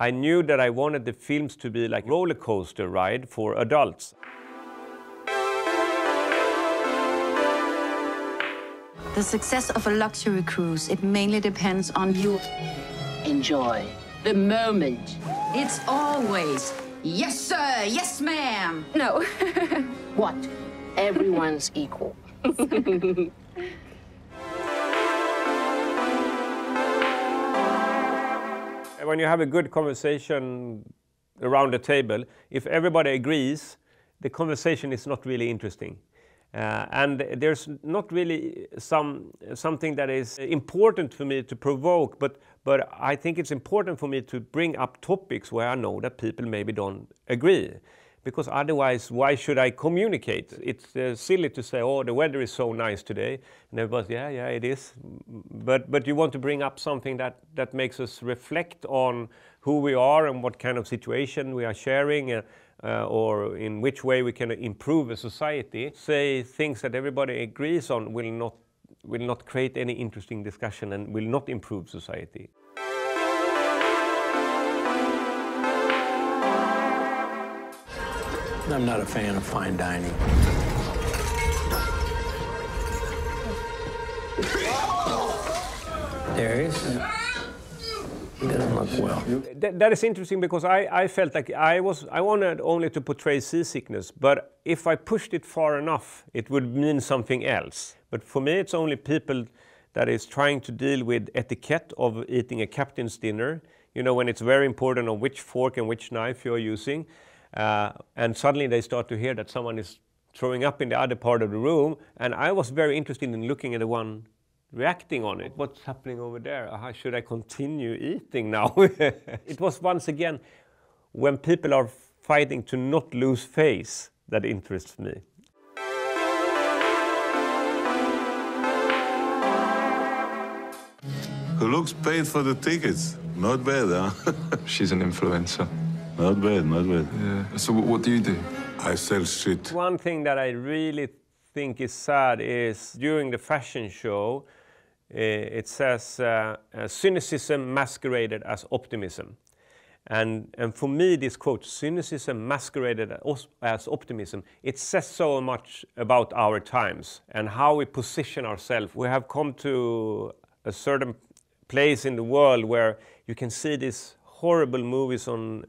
I knew that I wanted the films to be like a roller coaster ride for adults. The success of a luxury cruise, it mainly depends on you. Enjoy the moment. It's always, yes sir, yes ma'am. No. What? Everyone's equal. When you have a good conversation around the table, if everybody agrees, the conversation is not really interesting. And there's not really something that is important for me to provoke, but I think it's important for me to bring up topics where I know that people maybe don't agree. Because otherwise, why should I communicate? It's silly to say, oh, the weather is so nice today. And everybody's, yeah, it is. But you want to bring up something that makes us reflect on who we are and what kind of situation we are sharing, or in which way we can improve a society. Say things that everybody agrees on will not create any interesting discussion and will not improve society. I'm not a fan of fine dining. There he is. He doesn't look well. That is interesting because I felt like I wanted only to portray seasickness, but if I pushed it far enough, it would mean something else. But for me, it's only people that is trying to deal with etiquette of eating a captain's dinner. You know, when it's very important on which fork and which knife you're using. And suddenly they start to hear that someone is throwing up in the other part of the room. And I was very interested in looking at the one reacting on it. What's happening over there? Should I continue eating now? It was once again when people are fighting to not lose face that interests me. Who looks paid for the tickets? Not bad, huh? She's an influencer. Not bad, not bad. Yeah. So what do you do? I sell shit. One thing that I really think is sad is during the fashion show, it says cynicism masqueraded as optimism. And for me, this quote, cynicism masqueraded as optimism, it says so much about our times and how we position ourselves. We have come to a certain place in the world where you can see these horrible movies on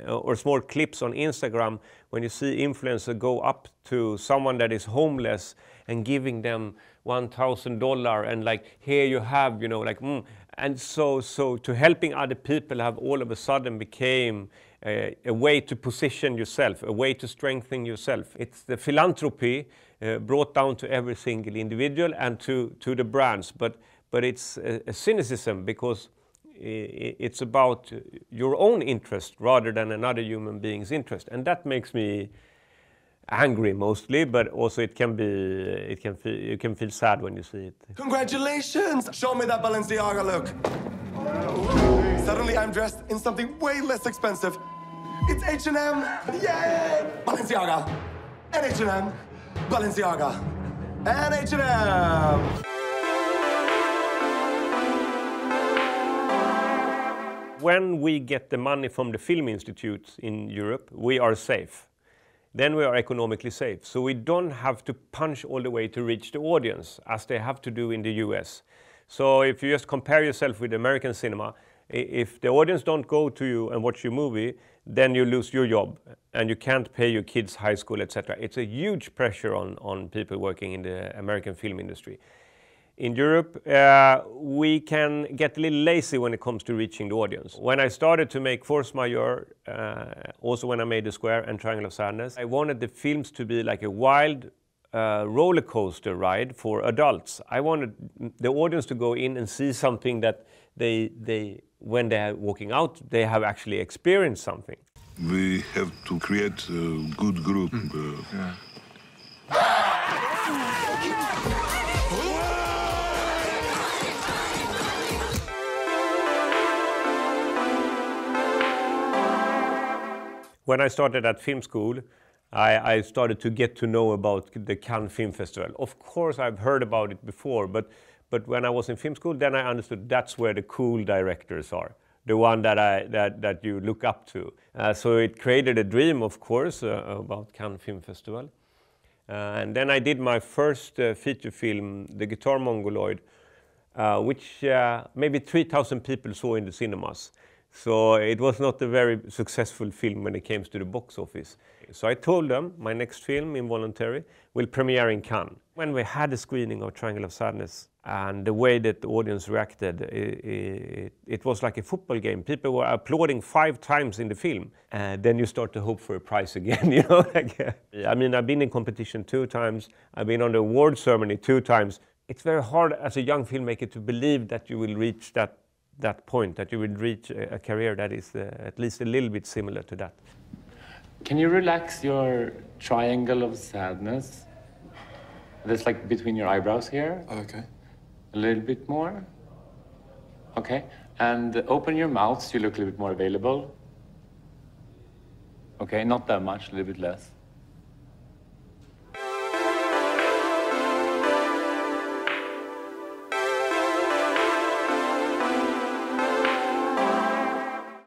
or small clips on Instagram when you see influencers go up to someone that is homeless and giving them $1,000 and like, here you have, you know, like, And so to helping other people have all of a sudden became a way to position yourself, a way to strengthen yourself. It's the philanthropy brought down to every single individual and to the brands, but it's a cynicism because it's about your own interest rather than another human being's interest, and that makes me angry mostly, but also you can feel sad when you see it. Congratulations! Show me that Balenciaga look. Suddenly I'm dressed in something way less expensive. It's H&M! Yay! Balenciaga! And H&M! Balenciaga! And H&M! When we get the money from the film institutes in Europe, we are safe. Then we are economically safe. So we don't have to punch all the way to reach the audience, as they have to do in the US. So if you just compare yourself with American cinema, if the audience don't go to you and watch your movie, then you lose your job and you can't pay your kids' high school, etc. It's a huge pressure on people working in the American film industry. In Europe, we can get a little lazy when it comes to reaching the audience. When I started to make Force Majeure, also when I made The Square and Triangle of Sadness, I wanted the films to be like a wild roller coaster ride for adults. I wanted the audience to go in and see something that when they are walking out, they have actually experienced something. We have to create a good group. Yeah. When I started at film school, I started to get to know about the Cannes Film Festival. Of course, I've heard about it before, but when I was in film school, then I understood that's where the cool directors are. the one that you look up to. So it created a dream, of course, about Cannes Film Festival. And then I did my first feature film, The Guitar Mongoloid, which maybe 3,000 people saw in the cinemas. So it was not a very successful film when it came to the box office. So I told them my next film, Involuntary, will premiere in Cannes. When we had a screening of Triangle of Sadness, and the way that the audience reacted, it was like a football game. People were applauding 5 times in the film. And then you start to hope for a prize again, you know? I mean, I've been in competition 2 times. I've been on the award ceremony 2 times. It's very hard as a young filmmaker to believe that you will reach that point, that you will reach a career that is at least a little bit similar to that. Can you relax your triangle of sadness? That's like between your eyebrows here. Okay. A little bit more. Okay. And open your mouth so you look a little bit more available. Okay, not that much, a little bit less.